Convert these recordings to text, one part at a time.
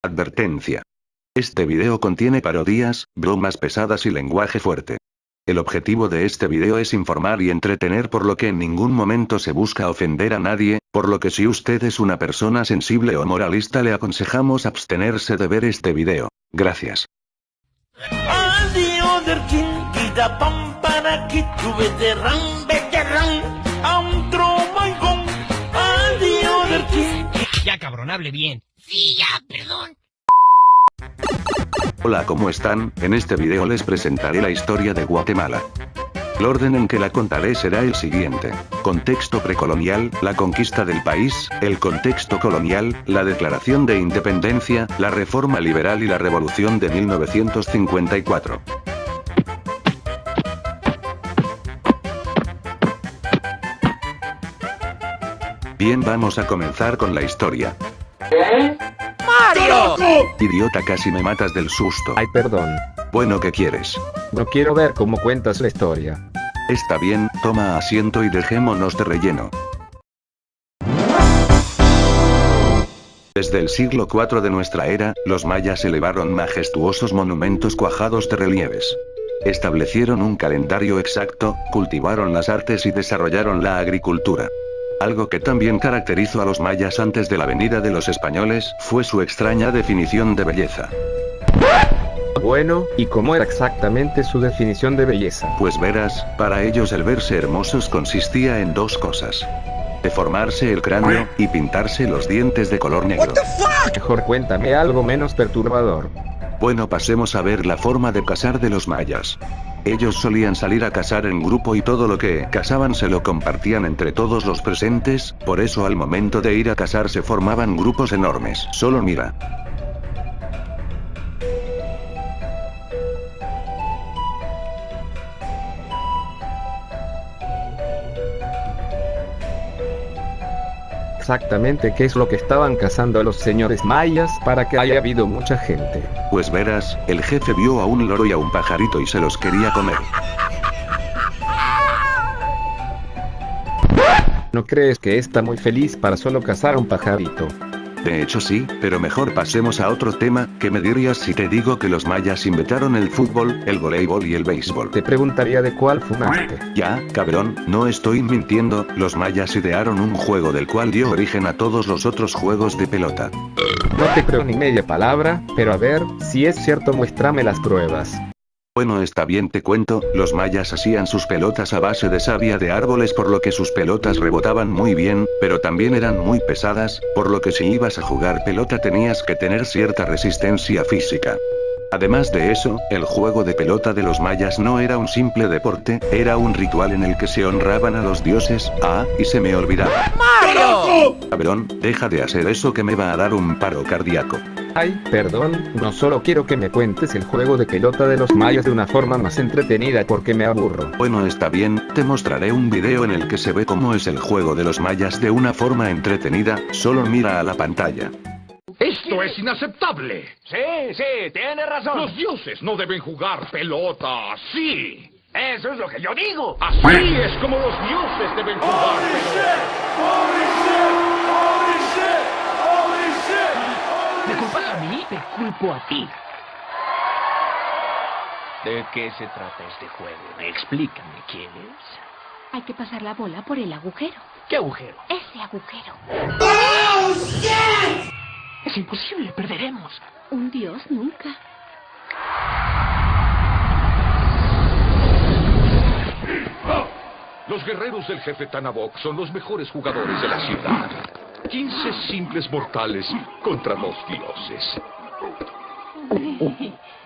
Advertencia. Este video contiene parodias, bromas pesadas y lenguaje fuerte. El objetivo de este video es informar y entretener, por lo que en ningún momento se busca ofender a nadie, por lo que si usted es una persona sensible o moralista le aconsejamos abstenerse de ver este video. Gracias. Ya cabrón, hable bien. Sí, ya, perdón. Hola, ¿cómo están? En este video les presentaré la historia de Guatemala. El orden en que la contaré será el siguiente. Contexto precolonial, la conquista del país, el contexto colonial, la declaración de independencia, la reforma liberal y la revolución de 1954. Bien, vamos a comenzar con la historia. ¡Mario! Idiota, casi me matas del susto. Ay, perdón. Bueno, ¿qué quieres? No quiero ver cómo cuentas la historia. Está bien, toma asiento y dejémonos de relleno. Desde el siglo IV de nuestra era, los mayas elevaron majestuosos monumentos cuajados de relieves. Establecieron un calendario exacto, cultivaron las artes y desarrollaron la agricultura. Algo que también caracterizó a los mayas antes de la venida de los españoles, fue su extraña definición de belleza. Bueno, ¿y cómo era exactamente su definición de belleza? Pues verás, para ellos el verse hermosos consistía en dos cosas: deformarse el cráneo, y pintarse los dientes de color negro. Mejor cuéntame algo menos perturbador. Bueno, pasemos a ver la forma de cazar de los mayas. Ellos solían salir a cazar en grupo y todo lo que cazaban se lo compartían entre todos los presentes, por eso al momento de ir a cazar se formaban grupos enormes. Solo mira. Exactamente qué es lo que estaban cazando los señores mayas para que haya habido mucha gente. Pues verás, el jefe vio a un loro y a un pajarito y se los quería comer. ¿No crees que está muy feliz para solo cazar a un pajarito? De hecho sí, pero mejor pasemos a otro tema. ¿Qué me dirías si te digo que los mayas inventaron el fútbol, el voleibol y el béisbol? Te preguntaría de cuál fumaste. Ya, cabrón, no estoy mintiendo, los mayas idearon un juego del cual dio origen a todos los otros juegos de pelota. No te creo ni media palabra, pero a ver, si es cierto muéstrame las pruebas. Bueno, está bien, te cuento, los mayas hacían sus pelotas a base de savia de árboles, por lo que sus pelotas rebotaban muy bien, pero también eran muy pesadas, por lo que si ibas a jugar pelota tenías que tener cierta resistencia física. Además de eso, el juego de pelota de los mayas no era un simple deporte, era un ritual en el que se honraban a los dioses. Y se me olvidaba. ¡Mario! Cabrón, deja de hacer eso que me va a dar un paro cardíaco. Ay, perdón, no solo quiero que me cuentes el juego de pelota de los mayas de una forma más entretenida porque me aburro. Bueno, está bien, te mostraré un video en el que se ve cómo es el juego de los mayas de una forma entretenida, solo mira a la pantalla. ¡Esto es inaceptable! Sí, tiene razón. Los dioses no deben jugar pelota así. Eso es lo que yo digo. Así es como los dioses deben jugar pelota. ¿Me culpas a mí? Te culpo a ti. ¿De qué se trata este juego? Explícame, ¿quieres? Hay que pasar la bola por el agujero. ¿Qué agujero? Ese agujero. Es imposible, perderemos. Un dios nunca. Los guerreros del jefe Tanabok son los mejores jugadores de la ciudad. 15 simples mortales contra 2 dioses.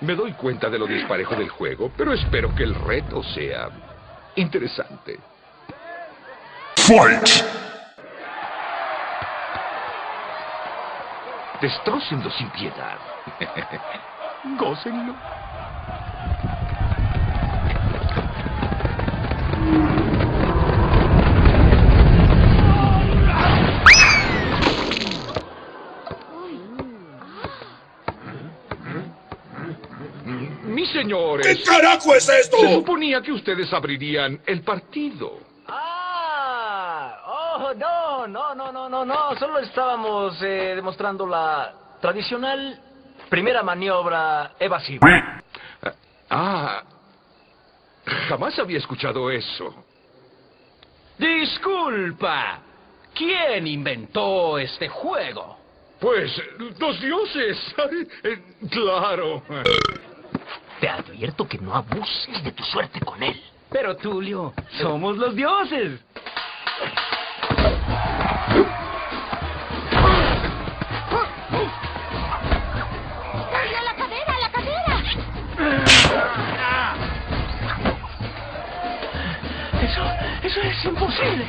Me doy cuenta de lo disparejo del juego, pero espero que el reto sea interesante. ¡Fight! Destrócenlo sin piedad. Gócenlo. Mis señores. ¿Qué carajo es esto? Se suponía que ustedes abrirían el partido. No, solo estábamos demostrando la Tradicional, primera maniobra evasiva. Jamás había escuchado eso. Disculpa, ¿quién inventó este juego? Pues, los dioses. Claro. Te advierto que no abuses de tu suerte con él. Pero Tulio, somos los dioses. ¡Ay, a la cadera, a la cadera! Eso es imposible.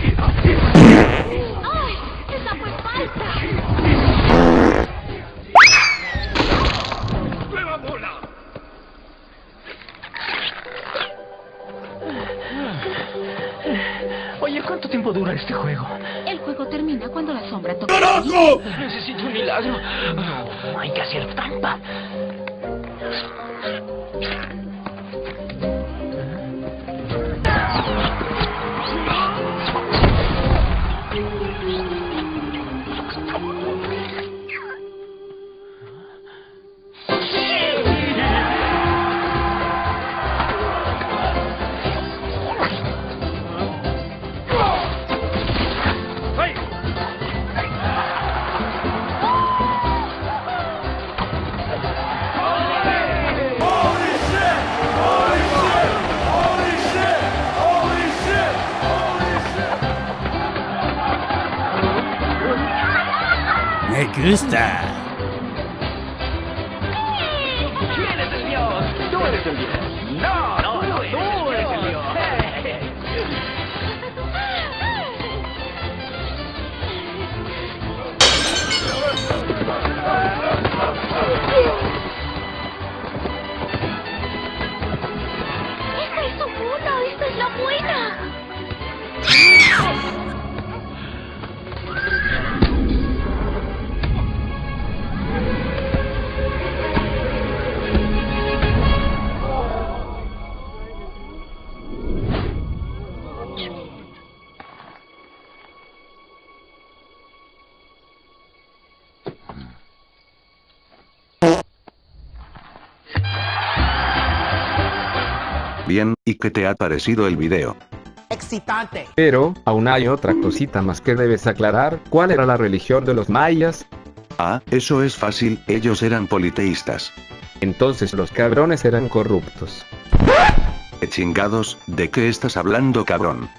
Disculpe. ¡Ay! ¡Esa fue falta! ¡Nueva bola! Oye, ¿cuánto tiempo dura este juego? El juego termina cuando la sombra toca. Necesito un milagro. No, hay que hacer trampa. Me gusta. ¿Quién es el dios? Tú eres el dios. No, tú eres el dios. ¡Esta es su mundo! ¡Esta es la buena! Bien, ¿y qué te ha parecido el video? Excitante. Pero, aún hay otra cosita más que debes aclarar. ¿Cuál era la religión de los mayas? Ah, eso es fácil, ellos eran politeístas. Entonces los cabrones eran corruptos. ¿Qué chingados? ¿De qué estás hablando, cabrón?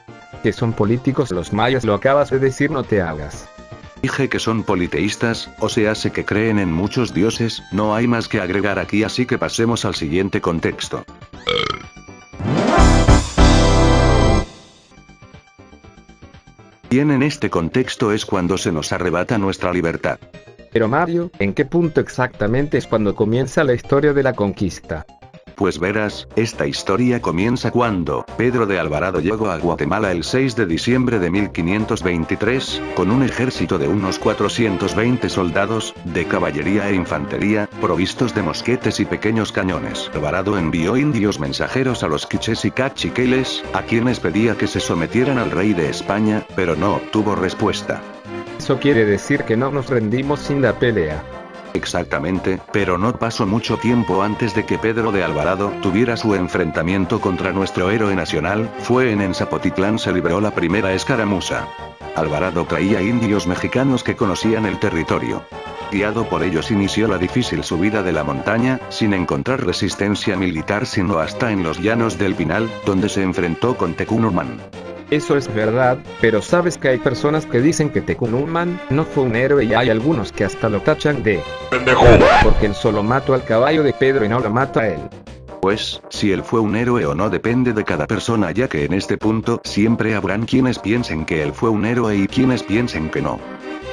Que son políticos los mayas, lo acabas de decir, no te hagas. Dije que son politeístas, o sea, sé que creen en muchos dioses, no hay más que agregar aquí, así que pasemos al siguiente contexto. Bien, en este contexto es cuando se nos arrebata nuestra libertad. Pero Mario, ¿en qué punto exactamente es cuando comienza la historia de la conquista? Pues verás, esta historia comienza cuando Pedro de Alvarado llegó a Guatemala el 6 de diciembre de 1523, con un ejército de unos 420 soldados, de caballería e infantería, provistos de mosquetes y pequeños cañones. Alvarado envió indios mensajeros a los quichés y cachiqueles, a quienes pedía que se sometieran al rey de España, pero no obtuvo respuesta. Eso quiere decir que no nos rendimos sin la pelea. Exactamente, pero no pasó mucho tiempo antes de que Pedro de Alvarado tuviera su enfrentamiento contra nuestro héroe nacional, fue en Zapotitlán se libró la primera escaramuza. Alvarado traía indios mexicanos que conocían el territorio. Guiado por ellos inició la difícil subida de la montaña, sin encontrar resistencia militar sino hasta en los llanos del Pinal, donde se enfrentó con Tecún-Umán. Eso es verdad, pero sabes que hay personas que dicen que Tecún-Umán no fue un héroe y hay algunos que hasta lo tachan de pendejo, porque él solo mató al caballo de Pedro y no lo mata a él. Pues, si él fue un héroe o no depende de cada persona, ya que en este punto siempre habrán quienes piensen que él fue un héroe y quienes piensen que no.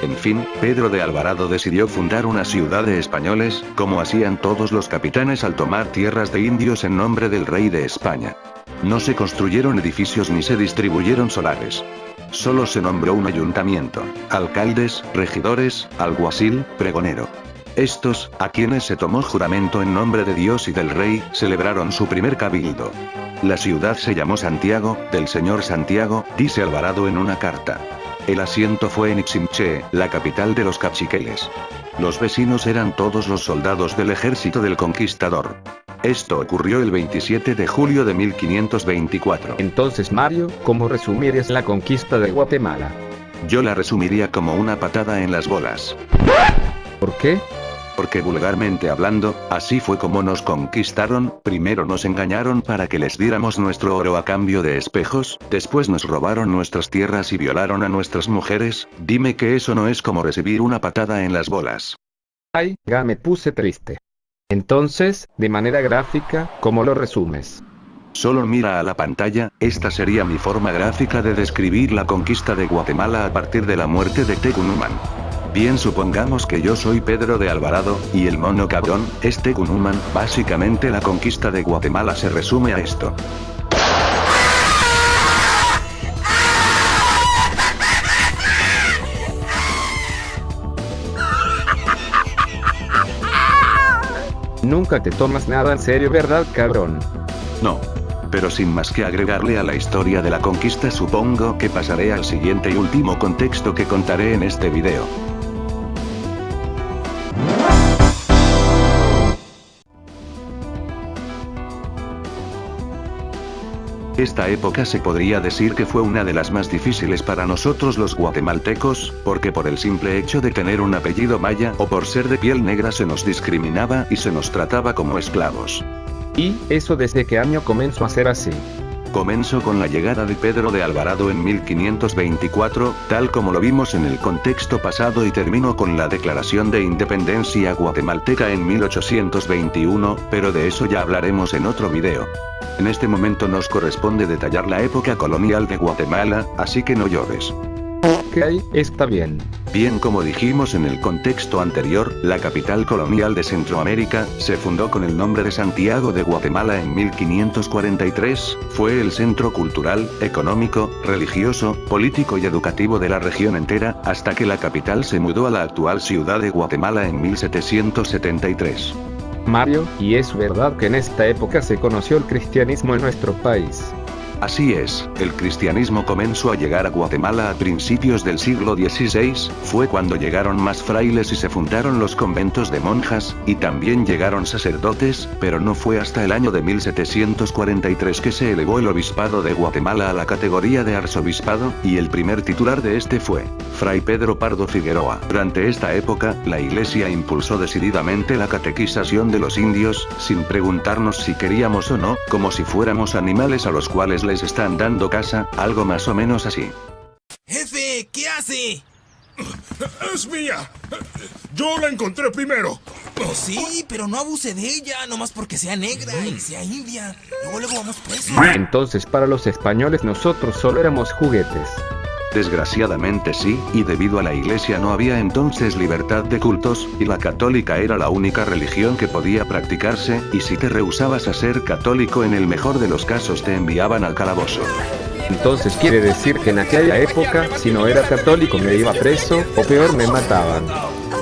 En fin, Pedro de Alvarado decidió fundar una ciudad de españoles, como hacían todos los capitanes al tomar tierras de indios en nombre del rey de España. No se construyeron edificios ni se distribuyeron solares. Solo se nombró un ayuntamiento, alcaldes, regidores, alguacil, pregonero. Estos, a quienes se tomó juramento en nombre de Dios y del rey, celebraron su primer cabildo. La ciudad se llamó Santiago, del señor Santiago, dice Alvarado en una carta. El asiento fue en Iximché, la capital de los caciques. Los vecinos eran todos los soldados del ejército del conquistador. Esto ocurrió el 27 de julio de 1524. Entonces, Mario, ¿cómo resumirías la conquista de Guatemala? Yo la resumiría como una patada en las bolas. ¿Por qué? Porque vulgarmente hablando, así fue como nos conquistaron. Primero nos engañaron para que les diéramos nuestro oro a cambio de espejos, después nos robaron nuestras tierras y violaron a nuestras mujeres. Dime que eso no es como recibir una patada en las bolas. Ay, ya me puse triste. Entonces, de manera gráfica, ¿cómo lo resumes? Solo mira a la pantalla, esta sería mi forma gráfica de describir la conquista de Guatemala a partir de la muerte de Tecunuman. Bien, supongamos que yo soy Pedro de Alvarado, y el mono cabrón es Tecunuman. Básicamente la conquista de Guatemala se resume a esto. Nunca te tomas nada en serio, ¿verdad, cabrón? No. Pero sin más que agregarle a la historia de la conquista, supongo que pasaré al siguiente y último contexto que contaré en este video. Esta época se podría decir que fue una de las más difíciles para nosotros los guatemaltecos, porque por el simple hecho de tener un apellido maya o por ser de piel negra se nos discriminaba y se nos trataba como esclavos. ¿Y eso desde qué año comenzó a ser así? Comenzó con la llegada de Pedro de Alvarado en 1524, tal como lo vimos en el contexto pasado, y terminó con la Declaración de Independencia guatemalteca en 1821, pero de eso ya hablaremos en otro video. En este momento nos corresponde detallar la época colonial de Guatemala, así que no llores. Ok, está bien. Bien, como dijimos en el contexto anterior, la capital colonial de Centroamérica se fundó con el nombre de Santiago de Guatemala en 1543, fue el centro cultural, económico, religioso, político y educativo de la región entera, hasta que la capital se mudó a la actual ciudad de Guatemala en 1773. Mario, ¿y es verdad que en esta época se conoció el cristianismo en nuestro país? Así es, el cristianismo comenzó a llegar a Guatemala a principios del siglo XVI, fue cuando llegaron más frailes y se fundaron los conventos de monjas, y también llegaron sacerdotes, pero no fue hasta el año de 1743 que se elevó el obispado de Guatemala a la categoría de arzobispado, y el primer titular de este fue Fray Pedro Pardo Figueroa. Durante esta época, la iglesia impulsó decididamente la catequización de los indios, sin preguntarnos si queríamos o no, como si fuéramos animales a los cuales les están dando casa, algo más o menos así. Jefe, ¿qué hace? ¡Es mía! Yo la encontré primero. Oh, sí, pero no abuse de ella, nomás porque sea negra y sea india. Luego vamos presos. Entonces para los españoles nosotros solo éramos juguetes. Desgraciadamente sí, y debido a la iglesia no había entonces libertad de cultos, y la católica era la única religión que podía practicarse, y si te rehusabas a ser católico en el mejor de los casos te enviaban al calabozo. Entonces quiere decir que en aquella época, si no era católico me iba preso, o peor me mataban.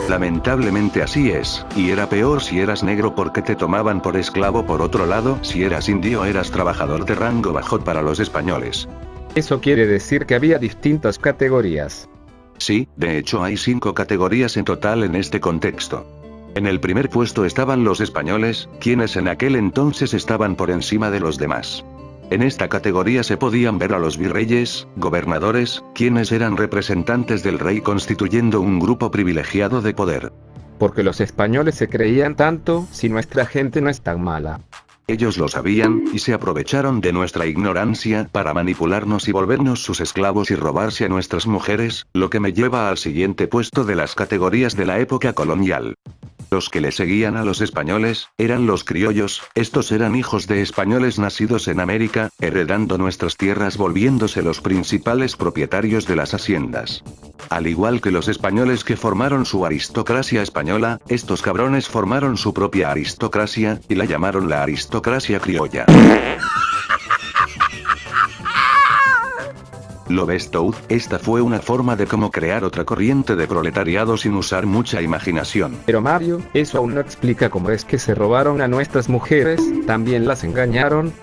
Lamentablemente así es, y era peor si eras negro porque te tomaban por esclavo. Por otro lado, si eras indio eras trabajador de rango bajo para los españoles. Eso quiere decir que había distintas categorías. Sí, de hecho hay 5 categorías en total en este contexto. En el primer puesto estaban los españoles, quienes en aquel entonces estaban por encima de los demás. En esta categoría se podían ver a los virreyes, gobernadores, quienes eran representantes del rey constituyendo un grupo privilegiado de poder. Porque los españoles se creían tanto, si nuestra gente no es tan mala. Ellos lo sabían, y se aprovecharon de nuestra ignorancia para manipularnos y volvernos sus esclavos y robarse a nuestras mujeres, lo que me lleva al siguiente puesto de las categorías de la época colonial. Los que le seguían a los españoles, eran los criollos, estos eran hijos de españoles nacidos en América, heredando nuestras tierras volviéndose los principales propietarios de las haciendas. Al igual que los españoles que formaron su aristocracia española, estos cabrones formaron su propia aristocracia, y la llamaron la aristocracia criolla. ¿Lo ves, Toad? Esta fue una forma de cómo crear otra corriente de proletariado sin usar mucha imaginación. Pero Mario, eso aún no explica cómo es que se robaron a nuestras mujeres, también las engañaron.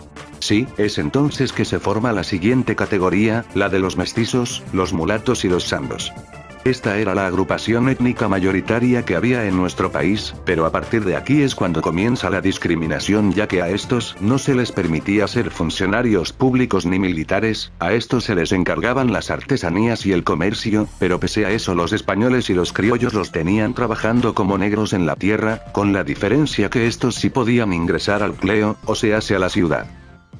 Sí, es entonces que se forma la siguiente categoría, la de los mestizos, los mulatos y los sandos. Esta era la agrupación étnica mayoritaria que había en nuestro país, pero a partir de aquí es cuando comienza la discriminación, ya que a estos no se les permitía ser funcionarios públicos ni militares, a estos se les encargaban las artesanías y el comercio, pero pese a eso los españoles y los criollos los tenían trabajando como negros en la tierra, con la diferencia que estos sí podían ingresar al clero, o sea, hacia la ciudad.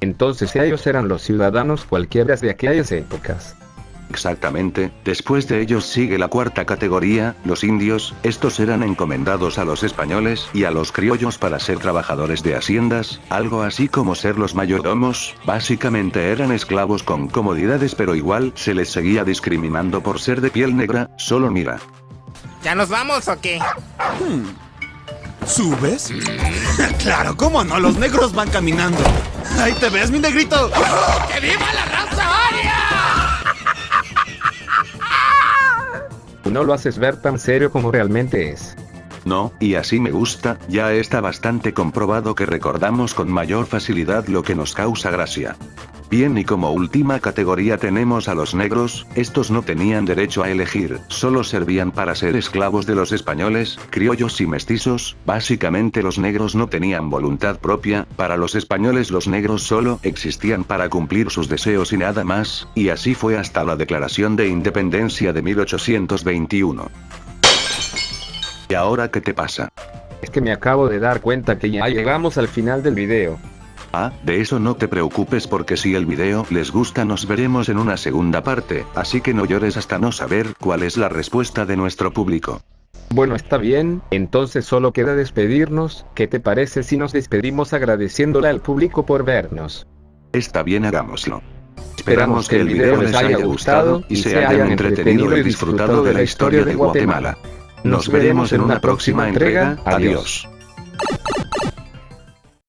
Entonces ellos eran los ciudadanos cualquiera de aquellas épocas. Exactamente, después de ellos sigue la cuarta categoría, los indios, estos eran encomendados a los españoles y a los criollos para ser trabajadores de haciendas, algo así como ser los mayordomos, básicamente eran esclavos con comodidades pero igual se les seguía discriminando por ser de piel negra, solo mira. ¿Ya nos vamos o qué? ¿Subes? Claro, ¿cómo no? Los negros van caminando. Ahí te ves, mi negrito. ¡Que viva la raza aria! No lo haces ver tan serio como realmente es. No, y así me gusta, ya está bastante comprobado que recordamos con mayor facilidad lo que nos causa gracia. Bien, y como última categoría tenemos a los negros, estos no tenían derecho a elegir, solo servían para ser esclavos de los españoles, criollos y mestizos, básicamente los negros no tenían voluntad propia, para los españoles los negros solo existían para cumplir sus deseos y nada más, y así fue hasta la Declaración de Independencia de 1821. ¿Y ahora qué te pasa? Es que me acabo de dar cuenta que ya llegamos al final del video. Ah, de eso no te preocupes porque si el video les gusta nos veremos en una segunda parte, así que no llores hasta no saber cuál es la respuesta de nuestro público. Bueno, está bien, entonces solo queda despedirnos. ¿Qué te parece si nos despedimos agradeciéndole al público por vernos? Está bien, hagámoslo. Esperamos que el video les haya gustado y se hayan entretenido y disfrutado de la historia de Guatemala. Nos veremos en una próxima entrega. Adiós.